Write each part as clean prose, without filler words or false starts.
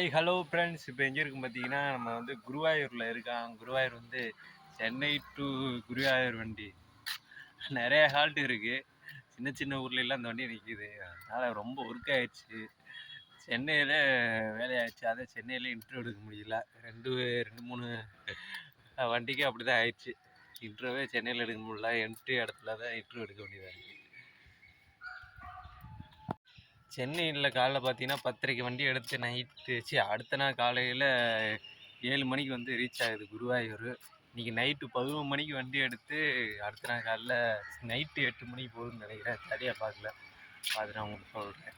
Hi hello friends. இப்போ எங்கே இருக்கும் பார்த்தீங்கன்னா, நம்ம வந்து குருவாயூரில் இருக்கான். குருவாயூர் வந்து சென்னை டு குருவாயூர் வண்டி நிறைய ஹால்ட் இருக்குது. சின்ன சின்ன ஊர்லெலாம் அந்த வண்டி நிற்கிது. அதனால் ரொம்ப ஒர்க் ஆகிடுச்சு. சென்னையில் வேலையாகிடுச்சு. அதை சென்னையில் இன்டர்வியூ எடுக்க முடியல. ரெண்டு மூணு வண்டிக்கு அப்படி தான் ஆயிடுச்சு. இன்டர்வியூவே சென்னையில் எடுக்க முடியல. எம்டி இடத்துல தான் இன்டர்வியூ எடுக்க வேண்டியதாக இருக்குது. சென்னையில் காலைல பார்த்தீங்கன்னா 10:30க்கு வண்டி எடுத்து நைட்டு அடுத்த நாள் காலையில் 7 மணிக்கு வந்து ரீச் ஆகுது குருவாயூர். இன்றைக்கி நைட்டு 11 மணிக்கு வண்டி எடுத்து அடுத்த நாள் காலைல நைட்டு 8 மணிக்கு போகுதுன்னு நினைக்கிறேன். சரியாக பார்க்கல, பார்த்து நான் உங்களுக்கு சொல்கிறேன்.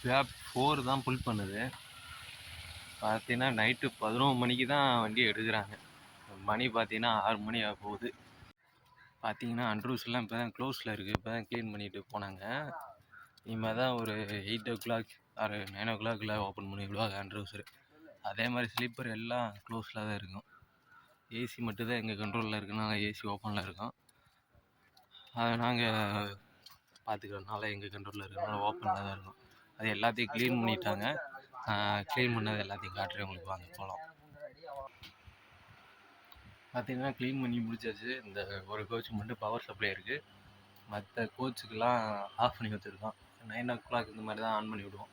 கேப் 4 தான் புல் பண்ணுது. பார்த்தீங்கன்னா நைட்டு 11 மணிக்கு தான் வண்டி எடுக்கிறாங்க. மணி பார்த்தீங்கன்னா 6 மணி ஆக போகுது. பார்த்தீங்கன்னா அண்ட்ரூஸ்லாம் இப்போ தான் க்ளோஸில் இருக்குது. இப்போ தான் க்ளீன் பண்ணிட்டு போனாங்க. இனிமேல் தான் ஒரு 8 o'clock ஆர் 9 o'clock ஓப்பன் பண்ணி விடுவாங்க அண்ட்ரூஸு. அதே மாதிரி ஸ்லீப்பர் எல்லாம் க்ளோஸில் தான் இருக்கும். ஏசி மட்டும்தான் எங்கள் கண்ட்ரோலில் இருக்குன்னா ஏசி ஓப்பனில் இருக்கும். அதை நாங்கள் பார்த்துக்கிறதுனால எங்கள் கண்ட்ரோலில் இருக்கிறனால ஓப்பனில் தான் இருக்கும். அது எல்லாத்தையும் க்ளீன் பண்ணிட்டாங்க. க்ளீன் பண்ணது எல்லாத்தையும் காட்டுறேன் உங்களுக்கு, வாங்க போகலாம். பார்த்தீங்கன்னா க்ளீன் பண்ணி முடிச்சாச்சு. இந்த ஒரு கோச்சுக்கு மட்டும் பவர் சப்ளை இருக்குது. மற்ற கோச்சுக்கெலாம் ஆஃப் பண்ணி வச்சுருக்கோம். 9 o'clock இந்த மாதிரி தான் ஆன் பண்ணி விடுவோம்.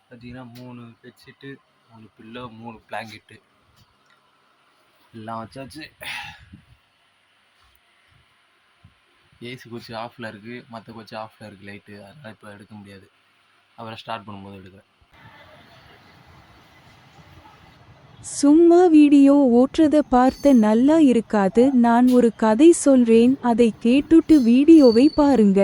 பார்த்தீங்கன்னா 3 பெட்ஷீட்டு, 3 பில்லோ, 3 பிளாங்கெட்டு எல்லாம் வச்சாச்சு. ஏசி கோச்சு ஆஃபில் இருக்குது, மற்ற கோச்சு ஆஃபில் இருக்குது லைட்டு. அதனால் இப்போ எடுக்க முடியாது. அப்புறம் ஸ்டார்ட் பண்ணும்போது எடுக்கிறேன். சும்மா வீடியோ ஓட்டுறத பார்த்த நல்லா இருக்காது. நான் ஒரு கதை சொல்றேன், அதை கேட்டுட்டு வீடியோவை பாருங்க.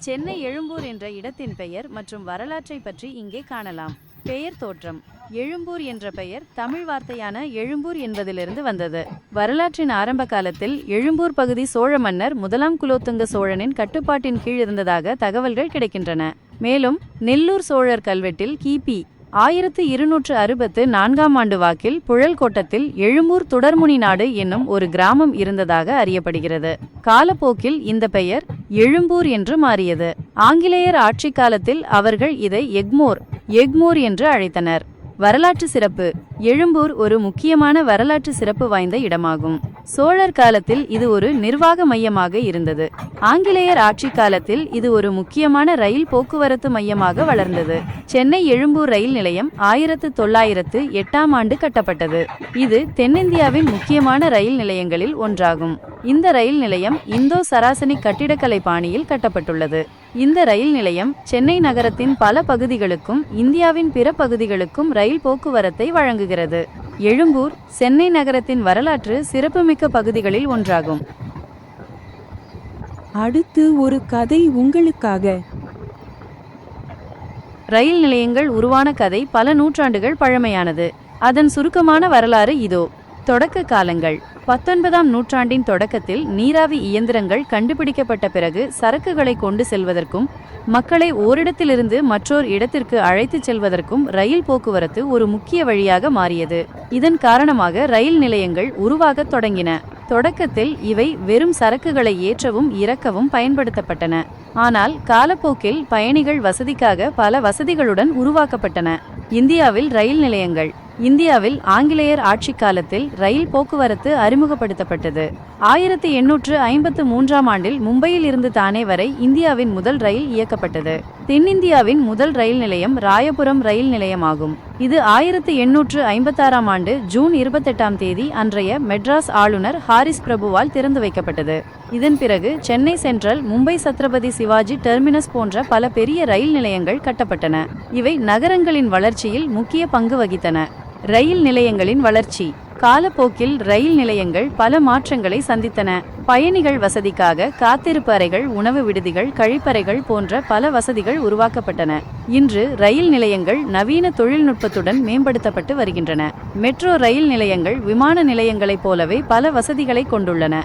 சென்னை எழும்பூர் என்ற இடத்தின் பெயர் மற்றும் வரலாற்றை பற்றி இங்கே காணலாம். பெயர் தோற்றம். எழும்பூர் என்ற பெயர் தமிழ் வார்த்தையான எழும்பூர் என்பதிலிருந்து வந்தது. வரலாற்றின் ஆரம்ப காலத்தில் எழும்பூர் பகுதி சோழ மன்னர் முதலாம் குலோத்துங்க சோழனின் கட்டுப்பாட்டின் கீழ் இருந்ததாக தகவல்கள் கிடைக்கின்றன. மேலும் நெல்லூர் சோழர் கல்வெட்டில் கிபி 1264ஆம் ஆண்டு வாக்கில் புழல் கோட்டத்தில் எழும்பூர் துடர்முனி நாடு என்னும் ஒரு கிராமம் இருந்ததாக அறியப்படுகிறது. காலப்போக்கில் இந்த பெயர் எழும்பூர் என்று மாறியது. ஆங்கிலேயர் ஆட்சி காலத்தில் அவர்கள் இதை எக்மோர் என்று அழைத்தனர். வரலாற்று சிறப்பு. எழும்பூர் ஒரு முக்கியமான வரலாற்று சிறப்பு வாய்ந்த இடமாகும். சோழர் காலத்தில் இது ஒரு நிர்வாக மையமாக இருந்தது. ஆங்கிலேயர் ஆட்சி காலத்தில் இது ஒரு முக்கியமான ரயில் போக்குவரத்து மையமாக வளர்ந்தது. சென்னை எழும்பூர் ரயில் நிலையம் 1908ஆம் ஆண்டு கட்டப்பட்டது. இது தென்னிந்தியாவின் முக்கியமான ரயில் நிலையங்களில் ஒன்றாகும். இந்த ரயில் நிலையம் இந்தோ சராசனிக் கட்டிடக்கலை பாணியில் கட்டப்பட்டுள்ளது. இந்த ரயில் நிலையம் சென்னை நகரத்தின் பல பகுதிகளுக்கும் இந்தியாவின் பிற பகுதிகளுக்கும் ரயில் போக்குவரத்தை வழங்குகிறது. எழும்பூர் சென்னை நகரத்தின் வரலாற்று சிறப்புமிக்க பகுதிகளில் ஒன்றாகும். அடுத்து ஒரு கதை உங்களுக்காக. ரயில் நிலையங்கள் உருவான கதை பல நூற்றாண்டுகள் பழமையானது. அதன் சுருக்கமான வரலாறு இதோ. தொடக்க காலங்கள். 19ஆம் நூற்றாண்டின் தொடக்கத்தில் நீராவி இயந்திரங்கள் கண்டுபிடிக்கப்பட்ட பிறகு சரக்குகளை கொண்டு செல்வதற்கும் மக்களை ஓரிடத்திலிருந்து மற்றொரு இடத்திற்கு அழைத்துச் செல்வதற்கும் ரயில் போக்குவரத்து ஒரு முக்கிய வழியாக மாறியது. இதன் காரணமாக ரயில் நிலையங்கள் உருவாகத் தொடங்கின. தொடக்கத்தில் இவை வெறும் சரக்குகளை ஏற்றவும் இறக்கவும் பயன்படுத்தப்பட்டன. ஆனால் காலப்போக்கில் பயணிகள் வசதிக்காக பல வசதிகளுடன் உருவாக்கப்பட்டன. இந்தியாவில் ரயில் நிலையங்கள். இந்தியாவில் ஆங்கிலேயர் ஆட்சி காலத்தில் ரயில் போக்குவரத்து அறிமுகப்படுத்தப்பட்டது. 1853ஆம் ஆண்டில் மும்பையில் இருந்து தானே வரை இந்தியாவின் முதல் ரயில் இயக்கப்பட்டது. தென்னிந்தியாவின் முதல் ரயில் நிலையம் ராயபுரம் ரயில் நிலையமாகும். இது 1856ஆம் ஆண்டு ஜூன் 28ஆம் தேதி அன்றைய மெட்ராஸ் ஆளுநர் ஹாரிஸ் பிரபுவால் திறந்து வைக்கப்பட்டது. இதன் பிறகு சென்னை சென்ட்ரல், மும்பை சத்ரபதி சிவாஜி டெர்மினஸ் போன்ற பல பெரிய ரயில் நிலையங்கள் கட்டப்பட்டன. இவை நகரங்களின் வளர்ச்சியில் முக்கிய பங்கு வகித்தன. ரயில் நிலையங்களின் வளர்ச்சி. காலப்போக்கில் ரயில் நிலையங்கள் பல மாற்றங்களை சந்தித்தன. பயணிகள் வசதிக்காக காத்திருப்பு அறைகள், உணவு விடுதிகள், கழிப்பறைகள் போன்ற பல வசதிகள் உருவாக்கப்பட்டன. இன்று ரயில் நிலையங்கள் நவீன தொழில்நுட்பத்துடன் மேம்படுத்தப்பட்டு வருகின்றன. மெட்ரோ ரயில் நிலையங்கள் விமான நிலையங்களைப் போலவே பல வசதிகளை கொண்டுள்ளன.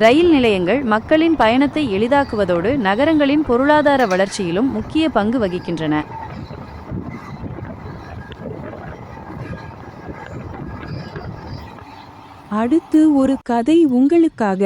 ரயில் நிலையங்கள் மக்களின் பயணத்தை எளிதாக்குவதோடு நகரங்களின் பொருளாதார வளர்ச்சியிலும் முக்கிய பங்கு வகிக்கின்றன. அடுத்து ஒரு கதை உங்களுக்காக.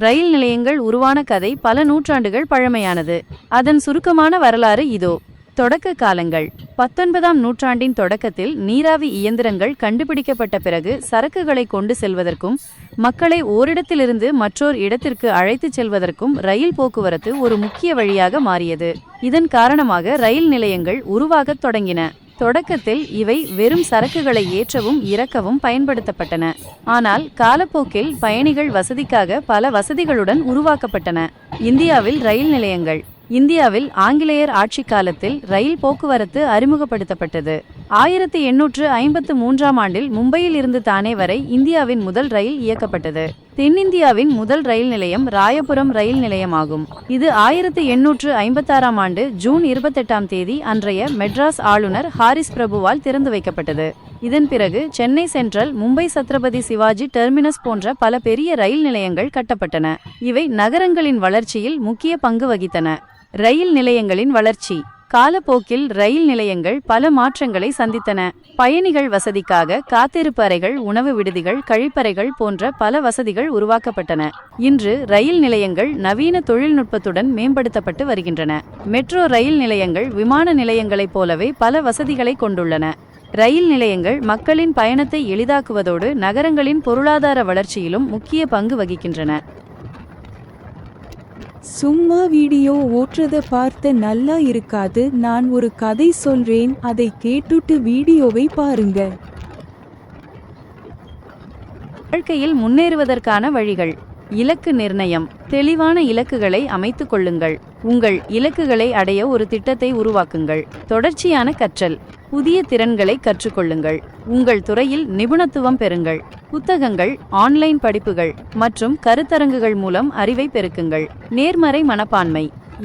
ரயில் நிலையங்கள் உருவான கதை பல நூற்றாண்டுகள் பழமையானது. அதன் சுருக்கமான வரலாறு இதோ. தொடக்க காலங்கள். 19ஆம் நூற்றாண்டின் தொடக்கத்தில் நீராவி இயந்திரங்கள் கண்டுபிடிக்கப்பட்ட பிறகு சரக்குகளை கொண்டு செல்வதற்கும் மக்களை ஓரிடத்திலிருந்து மற்றொரு இடத்திற்கு அழைத்துச் செல்வதற்கும் ரயில் போக்குவரத்து ஒரு முக்கிய வழியாக மாறியது. இதன் காரணமாக ரயில் நிலையங்கள் உருவாகத் தொடங்கின. தொடக்கத்தில் இவை வெறும் சரக்குகளை ஏற்றவும் இறக்கவும் பயன்படுத்தப்பட்டன. ஆனால் காலப்போக்கில் பயணிகள் வசதிக்காக பல வசதிகளுடன் உருவாக்கப்பட்டன. இந்தியாவில் ரயில் நிலையங்கள். இந்தியாவில் ஆங்கிலேயர் ஆட்சி காலத்தில் ரயில் போக்குவரத்து அறிமுகப்படுத்தப்பட்டது. 1853ஆம் ஆண்டில் மும்பையில் இருந்து தானே வரை இந்தியாவின் முதல் ரயில் இயக்கப்பட்டது. தென்னிந்தியாவின் முதல் ரயில் நிலையம் ராயபுரம் ரயில் நிலையமாகும். இது 1856ஆம் ஆண்டு ஜூன் 28ஆம் தேதி அன்றைய மெட்ராஸ் ஆளுநர் ஹாரிஸ் பிரபுவால் திறந்து வைக்கப்பட்டது. இதன் பிறகு சென்னை சென்ட்ரல், மும்பை சத்ரபதி சிவாஜி டெர்மினஸ் போன்ற பல பெரிய ரயில் நிலையங்கள் கட்டப்பட்டன. இவை நகரங்களின் வளர்ச்சியில் முக்கிய பங்கு வகித்தன. ரயில் நிலையங்களின் வளர்ச்சி. காலப்போக்கில் ரயில் நிலையங்கள் பல மாற்றங்களை சந்தித்தன. பயணிகள் வசதிக்காக காத்திருப்பு அறைகள், உணவு விடுதிகள், கழிப்பறைகள் போன்ற பல வசதிகள் உருவாக்கப்பட்டன. இன்று ரயில் நிலையங்கள் நவீன தொழில்நுட்பத்துடன் மேம்படுத்தப்பட்டு வருகின்றன. மெட்ரோ ரயில் நிலையங்கள் விமான நிலையங்களைப் போலவே பல வசதிகளை கொண்டுள்ளன. ரயில் நிலையங்கள் மக்களின் பயணத்தை எளிதாக்குவதோடு நகரங்களின் பொருளாதார வளர்ச்சியிலும் முக்கிய பங்கு வகிக்கின்றன. சும்மா வீடியோ ஓட்டுறத பார்த்த நல்லா இருக்காது. நான் ஒரு கதை சொல்றேன், அதை கேட்டுட்டு வீடியோவை பாருங்க. வாழ்க்கையில் முன்னேறுவதற்கான வழிகள். இலக்கு நிர்ணயம். தெளிவான இலக்குகளை அமைத்துக் கொள்ளுங்கள். உங்கள் இலக்குகளை அடைய ஒரு திட்டத்தை உருவாக்குங்கள். தொடர்ச்சியான கற்றல். புதிய திறன்களை கற்றுக்கொள்ளுங்கள். உங்கள் துறையில் நிபுணத்துவம் பெறுங்கள். புத்தகங்கள், ஆன்லைன் படிப்புகள் மற்றும் கருத்தரங்குகள் மூலம் அறிவை பெருக்குங்கள். நேர்மறை மனப்பான்மை.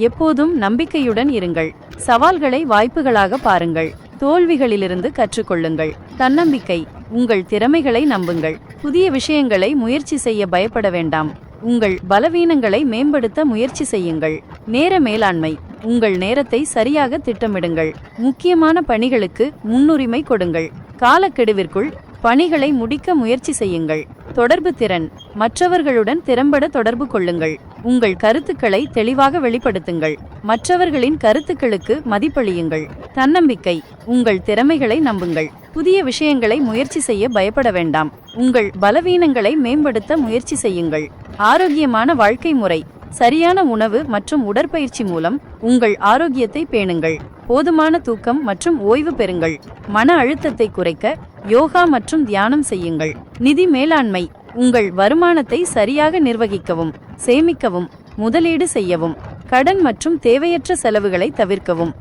எப்போதும் நம்பிக்கையுடன் இருங்கள். சவால்களை வாய்ப்புகளாக பாருங்கள். தோல்விகளிலிருந்து கற்றுக்கொள்ளுங்கள். தன்னம்பிக்கை. உங்கள் திறமைகளை நம்புங்கள். புதிய விஷயங்களை முயற்சி செய்ய பயப்பட வேண்டாம். உங்கள் பலவீனங்களை மேம்படுத்த முயற்சி செய்யுங்கள். நேர மேலாண்மை. உங்கள் நேரத்தை சரியாக திட்டமிடுங்கள். முக்கியமான பணிகளுக்கு முன்னுரிமை கொடுங்கள். காலக்கெடுவிற்குள் பணிகளை முடிக்க முயற்சி செய்யுங்கள். தொடர்பு திறன். மற்றவர்களுடன் திறம்பட தொடர்பு கொள்ளுங்கள். உங்கள் கருத்துக்களை தெளிவாக வெளிப்படுத்துங்கள். மற்றவர்களின் கருத்துக்களுக்கு மதிப்பளியுங்கள். தன்னம்பிக்கை. உங்கள் திறமைகளை நம்புங்கள். புதிய விஷயங்களை முயற்சி செய்ய பயப்பட வேண்டாம். உங்கள் பலவீனங்களை மேம்படுத்த முயற்சி செய்யுங்கள். ஆரோக்கியமான வாழ்க்கை முறை. சரியான உணவு மற்றும் உடற்பயிற்சி மூலம் உங்கள் ஆரோக்கியத்தை பேணுங்கள். போதுமான தூக்கம் மற்றும் ஓய்வு பெறுங்கள். மன அழுத்தத்தை குறைக்க யோகா மற்றும் தியானம் செய்யுங்கள். நிதி மேலாண்மை. உங்கள் வருமானத்தை சரியாக நிர்வகிக்கவும், சேமிக்கவும், முதலீடு செய்யவும். கடன் மற்றும் தேவையற்ற செலவுகளை தவிர்க்கவும்.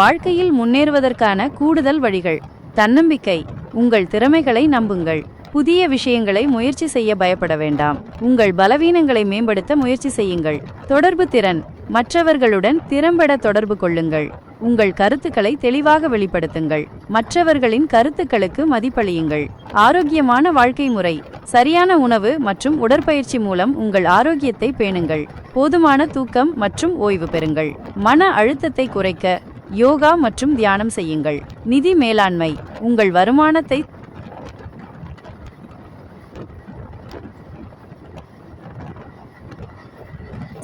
வாழ்க்கையில் முன்னேறுவதற்கான கூடுதல் வழிகள். தன்னம்பிக்கை. உங்கள் திறமைகளை நம்புங்கள். புதிய விஷயங்களை முயற்சி செய்ய பயப்பட வேண்டாம். உங்கள் பலவீனங்களை மேம்படுத்த முயற்சி செய்யுங்கள். தொடர்பு திறன். மற்றவர்களுடன் திறம்பட தொடர்பு கொள்ளுங்கள். உங்கள் கருத்துக்களை தெளிவாக வெளிப்படுத்துங்கள். மற்றவர்களின் கருத்துக்களுக்கு மதிப்பளியுங்கள். ஆரோக்கியமான வாழ்க்கை முறை. சரியான உணவு மற்றும் உடற்பயிற்சி மூலம் உங்கள் ஆரோக்கியத்தை பேணுங்கள். போதுமான தூக்கம் மற்றும் ஓய்வு பெறுங்கள். மன அழுத்தத்தை குறைக்க யோகா மற்றும் தியானம் செய்யுங்கள். நிதி மேலாண்மை. உங்கள் வருமானத்தை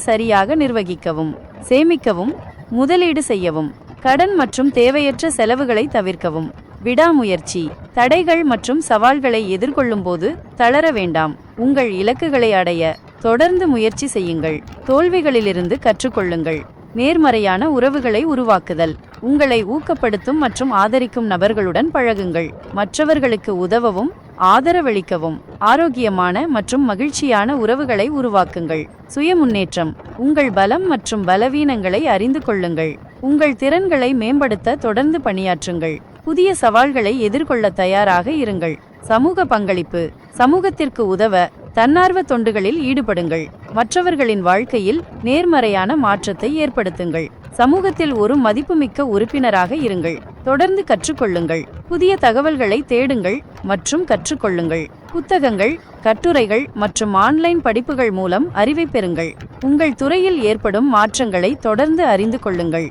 சரியாக நிர்வகிக்கவும், சேமிக்கவும், முதலீடு செய்யவும். கடன் மற்றும் தேவையற்ற செலவுகளை தவிர்க்கவும். விடாமுயற்சி. தடைகள் மற்றும் சவால்களை எதிர்கொள்ளும் போது தளர வேண்டாம். உங்கள் இலக்குகளை அடைய தொடர்ந்து முயற்சி செய்யுங்கள். தோல்விகளிலிருந்து கற்றுக்கொள்ளுங்கள். நேர்மறையான உறவுகளை உருவாக்குதல். உங்களை ஊக்கப்படுத்தும் மற்றும் ஆதரிக்கும் நபர்களுடன் பழகுங்கள். மற்றவர்களுக்கு உதவவும் ஆதரவளிக்கவும். ஆரோக்கியமான மற்றும் மகிழ்ச்சியான உறவுகளை உருவாக்குங்கள். சுய முன்னேற்றம். உங்கள் பலம் மற்றும் பலவீனங்களை அறிந்து கொள்ளுங்கள். உங்கள் திறன்களை மேம்படுத்த தொடர்ந்து பணியாற்றுங்கள். புதிய சவால்களை எதிர்கொள்ள தயாராக இருங்கள். சமூக பங்களிப்பு. சமூகத்திற்கு உதவ தன்னார்வ தொண்டுகளில் ஈடுபடுங்கள். மற்றவர்களின் வாழ்க்கையில் நேர்மறையான மாற்றத்தை ஏற்படுத்துங்கள். சமூகத்தில் ஒரு மதிப்புமிக்க உறுப்பினராக இருங்கள். தொடர்ந்து கற்றுக்கொள்ளுங்கள். புதிய தகவல்களை தேடுங்கள் மற்றும் கற்றுக்கொள்ளுங்கள். புத்தகங்கள், கட்டுரைகள் மற்றும் ஆன்லைன் படிப்புகள் மூலம் அறிவை பெறுங்கள். உங்கள் துறையில் ஏற்படும் மாற்றங்களை தொடர்ந்து அறிந்து கொள்ளுங்கள்.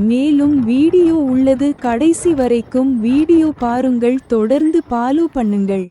மேலும் வீடியோ உள்ளது, கடைசி வரைக்கும் வீடியோ பாருங்கள். தொடர்ந்து ஃபாலோ பண்ணுங்கள்.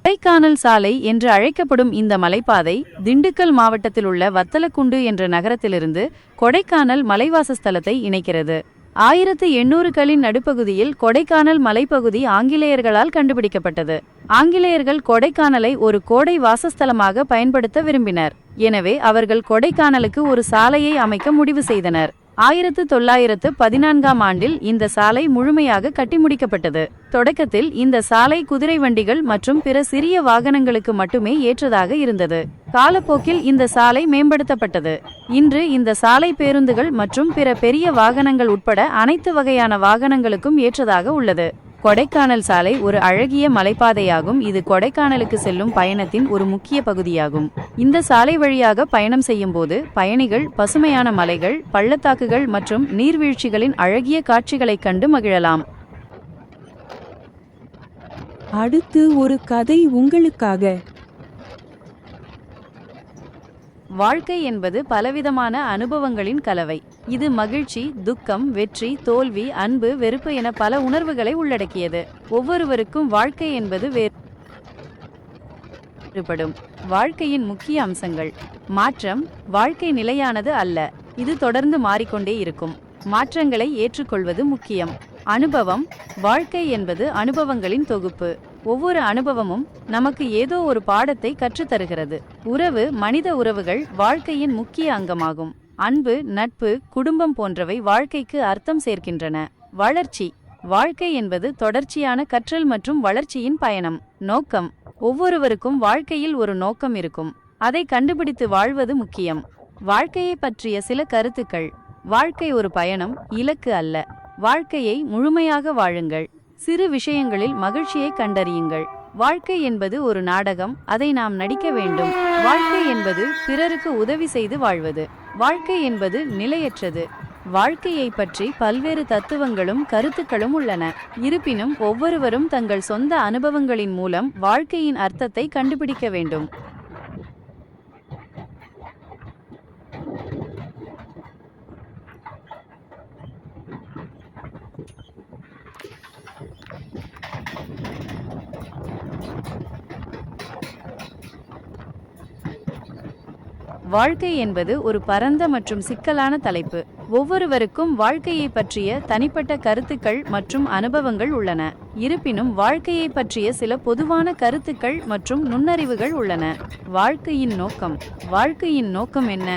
கொடைக்கானல் சாலை என்று அழைக்கப்படும் இந்த மலைப்பாதை திண்டுக்கல் மாவட்டத்தில் உள்ள வத்தலக்குண்டு என்ற நகரத்திலிருந்து கொடைக்கானல் மலைவாசஸ்தலத்தை இணைக்கிறது. 1800களின் நடுப்பகுதியில் கொடைக்கானல் மலைப்பகுதி ஆங்கிலேயர்களால் கண்டுபிடிக்கப்பட்டது. ஆங்கிலேயர்கள் கொடைக்கானலை ஒரு கோடை வாசஸ்தலமாக பயன்படுத்த விரும்பினர். எனவே அவர்கள் கொடைக்கானலுக்கு ஒரு சாலையை அமைக்க முடிவு செய்தனர். 1914ஆம் ஆண்டில் இந்த சாலை முழுமையாக கட்டி முடிக்கப்பட்டது. தொடக்கத்தில் இந்த சாலை குதிரை வண்டிகள் மற்றும் பிற சிறிய வாகனங்களுக்கு மட்டுமே ஏற்றதாக இருந்தது. காலப்போக்கில் இந்த சாலை மேம்படுத்தப்பட்டது. இன்று இந்த சாலை பேருந்துகள் மற்றும் பிற பெரிய வாகனங்கள் உட்பட அனைத்து வகையான வாகனங்களுக்கும் ஏற்றதாக உள்ளது. கொடைக்கானல் சாலை ஒரு அழகிய மலைப்பாதையாகும். இது கொடைக்கானலுக்கு செல்லும் பயணத்தின் ஒரு முக்கிய பகுதியாகும். இந்த சாலை வழியாக பயணம் செய்யும் போது பயணிகள் பசுமையான மலைகள், பள்ளத்தாக்குகள் மற்றும் நீர்வீழ்ச்சிகளின் அழகிய காட்சிகளைக் கண்டு மகிழலாம். அடுத்து ஒரு கதை உங்களுக்காக. வாழ்க்கை என்பது பலவிதமான அனுபவங்களின் கலவை. இது மகிழ்ச்சி, துக்கம், வெற்றி, தோல்வி, அன்பு, வெறுப்பு என பல உணர்வுகளை உள்ளடக்கியது. ஒவ்வொருவருக்கும் வாழ்க்கை என்பது வேறுபடும். வாழ்க்கையின் முக்கிய அம்சங்கள். மாற்றம். வாழ்க்கை நிலையானது அல்ல, இது தொடர்ந்து மாறிக்கொண்டே இருக்கும். மாற்றங்களை ஏற்றுக்கொள்வது முக்கியம். அனுபவம். வாழ்க்கை என்பது அனுபவங்களின் தொகுப்பு. ஒவ்வொரு அனுபவமும் நமக்கு ஏதோ ஒரு பாடத்தை கற்றுத்தருகிறது. உறவு. மனித உறவுகள் வாழ்க்கையின் முக்கிய அங்கமாகும். அன்பு, நட்பு, குடும்பம் போன்றவை வாழ்க்கைக்கு அர்த்தம் சேர்க்கின்றன. வளர்ச்சி. வாழ்க்கை என்பது தொடர்ச்சியான கற்றல் மற்றும் வளர்ச்சியின் பயணம். நோக்கம். ஒவ்வொருவருக்கும் வாழ்க்கையில் ஒரு நோக்கம் இருக்கும். அதை கண்டுபிடித்து வாழ்வது முக்கியம். வாழ்க்கையை பற்றிய சில கருத்துக்கள். வாழ்க்கை ஒரு பயணம், இலக்கு அல்ல. வாழ்க்கையை முழுமையாக வாழுங்கள். சிறு விஷயங்களில் மகிழ்ச்சியை கண்டறியுங்கள். வாழ்க்கை என்பது ஒரு நாடகம், அதை நாம் நடிக்க வேண்டும். வாழ்க்கை என்பது பிறருக்கு உதவி செய்து வாழ்வது. வாழ்க்கை என்பது நிலையற்றது. வாழ்க்கையை பற்றி பல்வேறு தத்துவங்களும் கருத்துக்களும் உள்ளன. இருப்பினும் ஒவ்வொருவரும் தங்கள் சொந்த அனுபவங்களின் மூலம் வாழ்க்கையின் அர்த்தத்தை கண்டுபிடிக்க வேண்டும். வாழ்க்கை என்பது ஒரு பரந்த மற்றும் சிக்கலான தலைப்பு. ஒவ்வொருவருக்கும் வாழ்க்கையை பற்றிய தனிப்பட்ட கருத்துக்கள் மற்றும் அனுபவங்கள் உள்ளன. இருப்பினும் வாழ்க்கையை பற்றிய சில பொதுவான கருத்துக்கள் மற்றும் நுண்ணறிவுகள் உள்ளன. வாழ்க்கையின் நோக்கம். வாழ்க்கையின் நோக்கம் என்ன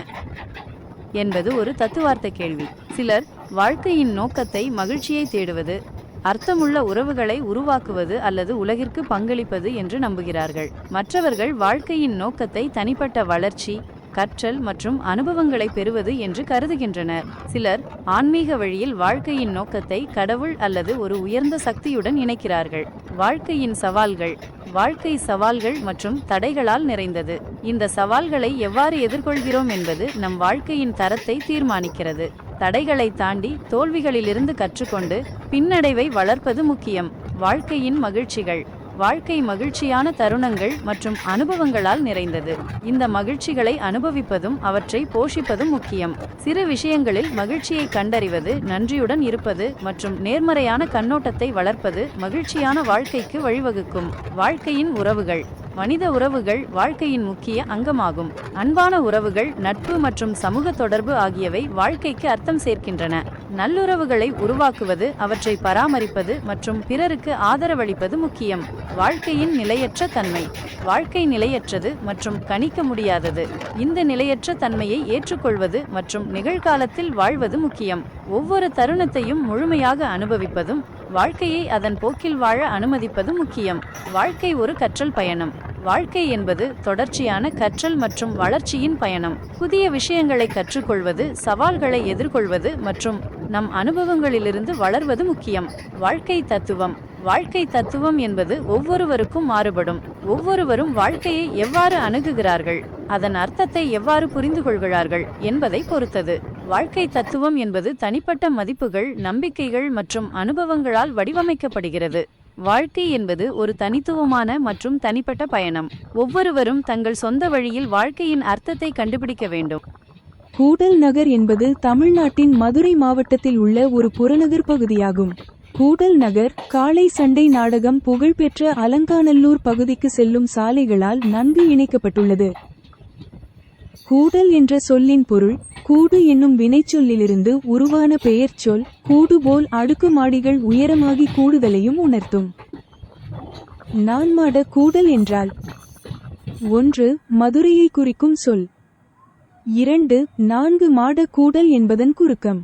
என்பது ஒரு தத்துவார்த்த கேள்வி. சிலர் வாழ்க்கையின் நோக்கத்தை மகிழ்ச்சியை தேடுவது, அர்த்தமுள்ள உறவுகளை உருவாக்குவது அல்லது உலகிற்கு பங்களிப்பது என்று நம்புகிறார்கள். மற்றவர்கள் வாழ்க்கையின் நோக்கத்தை தனிப்பட்ட வளர்ச்சி, கற்றல் மற்றும் அனுபவங்களை பெறுவது என்று கருதுகின்றனர். சிலர் ஆன்மீக வழியில் வாழ்க்கையின் நோக்கத்தை கடவுள் அல்லது ஒரு உயர்ந்த சக்தியுடன் இணைக்கிறார்கள். வாழ்க்கையின் சவால்கள். வாழ்க்கை சவால்கள் மற்றும் தடைகளால் நிறைந்தது. இந்த சவால்களை எவ்வாறு எதிர்கொள்கிறோம் என்பது நம் வாழ்க்கையின் தரத்தை தீர்மானிக்கிறது. தடைகளை தாண்டி தோல்விகளிலிருந்து கற்றுக்கொண்டு பின்னடைவை வளர்ப்பது முக்கியம். வாழ்க்கையின் மகிழ்ச்சிகள். வாழ்க்கை மகிழ்ச்சியான தருணங்கள் மற்றும் அனுபவங்களால் நிறைந்தது. இந்த மகிழ்ச்சிகளை அனுபவிப்பதும் அவற்றை போஷிப்பதும் முக்கியம். சிறு விஷயங்களில் மகிழ்ச்சியை கண்டறிவது, நன்றியுடன் இருப்பது மற்றும் நேர்மறையான கண்ணோட்டத்தை வளர்ப்பது மகிழ்ச்சியான வாழ்க்கைக்கு வழிவகுக்கும். வாழ்க்கையின் உறவுகள். மனித உறவுகள் வாழ்க்கையின் முக்கிய அங்கமாகும். அன்பான உறவுகள், நட்பு மற்றும் சமூக தொடர்பு ஆகியவை வாழ்க்கைக்கு அர்த்தம் சேர்க்கின்றன. நல்லுறவுகளை உருவாக்குவது, அவற்றை பராமரிப்பது மற்றும் பிறருக்கு ஆதரவளிப்பது முக்கியம். வாழ்க்கையின் நிலையற்ற தன்மை. வாழ்க்கை நிலையற்றது மற்றும் கணிக்க முடியாதது. இந்த நிலையற்ற தன்மையை ஏற்றுக்கொள்வது மற்றும் நிகழ்காலத்தில் வாழ்வது முக்கியம். ஒவ்வொரு தருணத்தையும் முழுமையாக அனுபவிப்பதும் வாழ்க்கையை அதன் போக்கில் வாழ அனுமதிப்பதும் முக்கியம். வாழ்க்கை ஒரு கற்றல் பயணம். வாழ்க்கை என்பது தொடர்ச்சியான கற்றல் மற்றும் வளர்ச்சியின் பயணம். புதிய விஷயங்களை கற்றுக்கொள்வது, சவால்களை எதிர்கொள்வது மற்றும் நம் அனுபவங்களிலிருந்து வளர்வது முக்கியம். வாழ்க்கை தத்துவம். வாழ்க்கை தத்துவம் என்பது ஒவ்வொருவருக்கும் மாறுபடும். ஒவ்வொருவரும் வாழ்க்கையை எவ்வாறு அணுகுகிறார்கள், அதன் அர்த்தத்தை எவ்வாறு புரிந்து கொள்கிறார்கள் என்பதை பொறுத்தது. வாழ்க்கை தத்துவம் என்பது தனிப்பட்ட மதிப்புகள், நம்பிக்கைகள் மற்றும் அனுபவங்களால் வடிவமைக்கப்படுகிறது. வாழ்க்கை என்பது ஒரு தனித்துவமான மற்றும் தனிப்பட்ட பயணம். ஒவ்வொருவரும் தங்கள் சொந்த வழியில் வாழ்க்கையின் அர்த்தத்தை கண்டுபிடிக்க வேண்டும். கூடல் நகர் என்பது தமிழ்நாட்டின் மதுரை மாவட்டத்தில் உள்ள ஒரு புறநகர் பகுதியாகும். கூடல் நகர் காளை சண்டை நாடகம் புகழ்பெற்ற அலங்காநல்லூர் பகுதிக்கு செல்லும் சாலைகளால் நன்கு இணைக்கப்பட்டுள்ளது. கூடல் என்ற சொல்லின் பொருள் கூடு என்னும் வினைச்சொல்லிலிருந்து உருவான பெயர்ச்சொல். கூடு போல் அடுக்குமாடிகள் உயரமாகி கூடுதலையும் உணர்த்தும். நான்மாட கூடல் என்றால் 1. மதுரையை குறிக்கும் சொல். 2. 4 மாட கூடல் என்பதன் குறுக்கம்.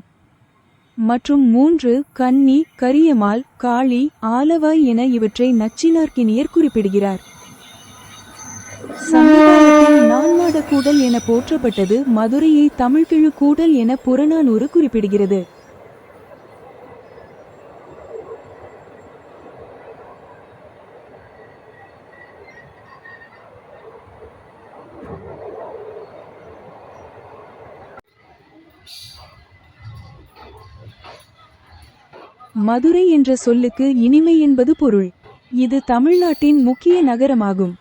மற்றும் 3. கன்னி, கரியமால், காளி, ஆலவாய் என இவற்றை நச்சினார்க்கினியர் குறிப்பிடுகிறார். சங்ககாலத்தில் நான்மாட கூடல் என போற்றப்பட்டது மதுரையை தமிழ்கிழு கூடல் என புறநானூறு குறிப்பிடுகிறது. மதுரை என்ற சொல்லுக்கு இனிமை என்பது பொருள். இது தமிழ்நாட்டின் முக்கிய நகரமாகும்.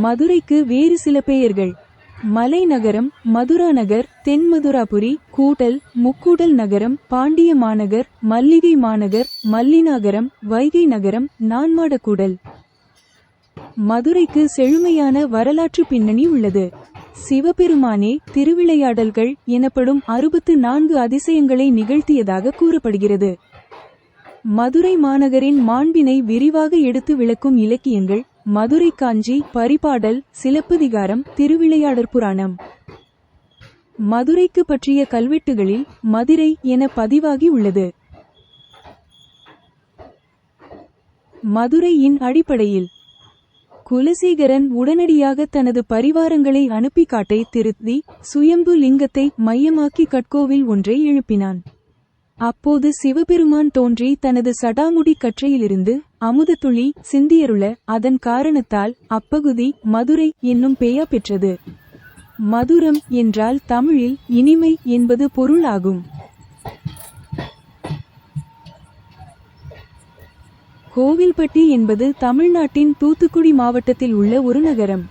மதுரைக்கு வேறு சில பெயர்கள்: மலை நகரம், மதுரா நகர், தென்மதுராபுரி, கூடல், முக்கூடல் நகரம், பாண்டிய மாநகர், மல்லிகை மாநகர், மல்லிநாகரம், வைகை நகரம், நான்மாடக்கூடல். மதுரைக்கு செழுமையான வரலாற்று பின்னணி உள்ளது. சிவபெருமானே திருவிளையாடல்கள் எனப்படும் 64 அதிசயங்களை நிகழ்த்தியதாக கூறப்படுகிறது. மதுரை மாநகரின் மாண்பினை விரிவாக எடுத்து விளக்கும் இலக்கியங்கள் மதுரை காஞ்சி, பரிபாடல், சிலப்பதிகாரம், திருவிளையாடற் புராணம். மதுரைக்கு பற்றிய கல்வெட்டுகளில் மதுரை என பதிவாகி உள்ளது. மதுரையின் அடிப்படையில் குலசேகரன் உடனடியாக தனது பரிவாரங்களை அனுப்பி காட்டை திருத்தி சுயம்பு லிங்கத்தை மையமாக்கி கட்கோவில் ஒன்றை எழுப்பினான். அப்போது சிவபெருமான் தோன்றி தனது சடாமுடி கற்றையிலிருந்து அமுதத்துளி சிந்தியருள அதன் காரணத்தால் அப்பகுதி மதுரை என்னும் பெயர் பெற்றது. மதுரம் என்றால் தமிழில் இனிமை என்பது பொருள் ஆகும். கோவில்பட்டி என்பது தமிழ்நாட்டின் தூத்துக்குடி மாவட்டத்தில் உள்ள ஒரு நகரம்.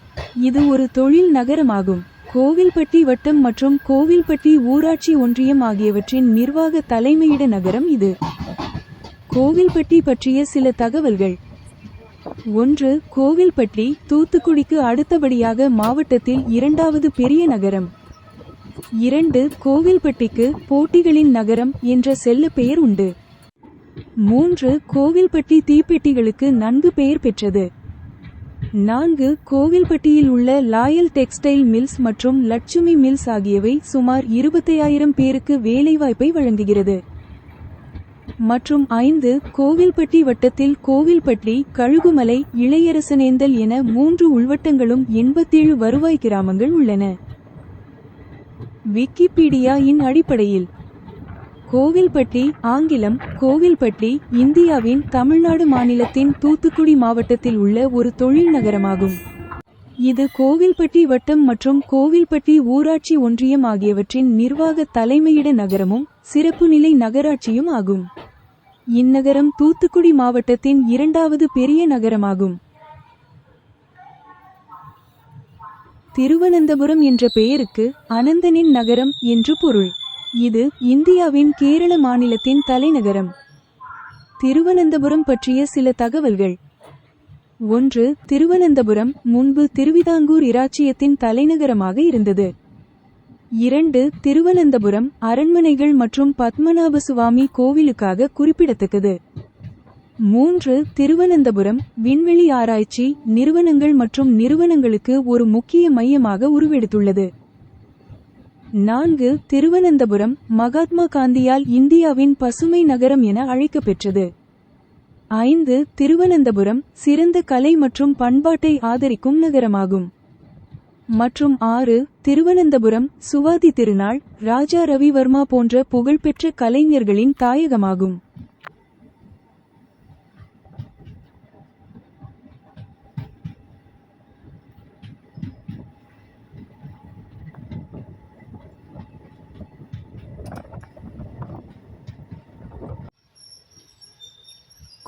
இது ஒரு தொழில் நகரமாகும். கோவில்பட்டி வட்டம் மற்றும் கோவில்பட்டி ஊராட்சி ஒன்றியம் ஆகியவற்றின் நிர்வாக தலைமையிட நகரம் இது. கோவில்பட்டி பற்றிய சில தகவல்கள்: 1. கோவில்பட்டி தூத்துக்குடிக்கு அடுத்தபடியாக மாவட்டத்தில் 2வது பெரிய நகரம். 2. கோவில்பட்டிக்கு போட்டிகளின் நகரம் என்ற செல்ல பெயர் உண்டு. 3. கோவில்பட்டி தீப்பெட்டிகளுக்கு நன்கு பெயர் பெற்றது. 4. கோவில்பட்டியில் உள்ள லாயல் டெக்ஸ்டைல் மில்ஸ் மற்றும் லட்சுமி மில்ஸ் ஆகியவை சுமார் 25,000 பேருக்கு வேலைவாய்ப்பை வழங்குகிறது. மற்றும் 5. கோவில்பட்டி வட்டத்தில் கோவில்பட்டி, கழுகுமலை, இளையரசனேந்தல் என 3 உள்வட்டங்களும் 87 வருவாய் கிராமங்கள் உள்ளன. விக்கிபீடியா இன் அடிப்படையில் கோவில்பட்டி ஆங்கிலம் கோவில்பட்டி இந்தியாவின் தமிழ்நாடு மாநிலத்தின் தூத்துக்குடி மாவட்டத்தில் உள்ள ஒரு தொழில் நகரமாகும். இது கோவில்பட்டி வட்டம் மற்றும் கோவில்பட்டி ஊராட்சி ஒன்றியம் ஆகியவற்றின் நிர்வாக தலைமையிட நகரமும் சிறப்பு நிலை நகராட்சியும் ஆகும். இந்நகரம் தூத்துக்குடி மாவட்டத்தின் 2வது பெரிய நகரமாகும். திருவனந்தபுரம் என்ற பெயருக்கு அனந்தனின் நகரம் என்று பொருள். இது இந்தியாவின் கேரள மாநிலத்தின் தலைநகரம். திருவனந்தபுரம் பற்றிய சில தகவல்கள்: 1. திருவனந்தபுரம் முன்பு திருவிதாங்கூர் இராச்சியத்தின் தலைநகரமாக இருந்தது. 2. திருவனந்தபுரம் அரண்மனைகள் மற்றும் பத்மநாப சுவாமி கோவிலுக்காக குறிப்பிடத்தக்கது. 3. திருவனந்தபுரம் விண்வெளி ஆராய்ச்சி நிறுவனங்கள் மற்றும் நிறுவனங்களுக்கு ஒரு முக்கிய மையமாக உருவெடுத்துள்ளது. 4. திருவனந்தபுரம் மகாத்மா காந்தியால் இந்தியாவின் பசுமை நகரம் என அழைக்கப்பெற்றது. 5. திருவனந்தபுரம் சிறந்த கலை மற்றும் பண்பாட்டை ஆதரிக்கும் நகரமாகும். மற்றும் 6. திருவனந்தபுரம் சுவாதி திருநாள், ராஜா ரவிவர்மா போன்ற புகழ்பெற்ற கலைஞர்களின் தாயகமாகும்.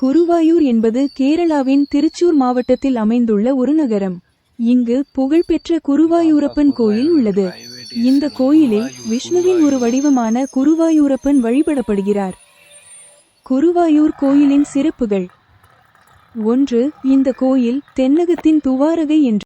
குருவாயூர் என்பது கேரளாவின் திருச்சூர் மாவட்டத்தில் அமைந்துள்ள ஒரு நகரம். இங்கு புகழ்பெற்ற குருவாயூரப்பன் கோயில் உள்ளது. இந்த கோயிலில் விஷ்ணுவின் ஒரு வடிவமான குருவாயூரப்பன் வழிபடப்படுகிறார். குருவாயூர் கோயிலின் சிறப்புகள். 1. இந்த கோயில் தென்னகத்தின் துவாரகை என்று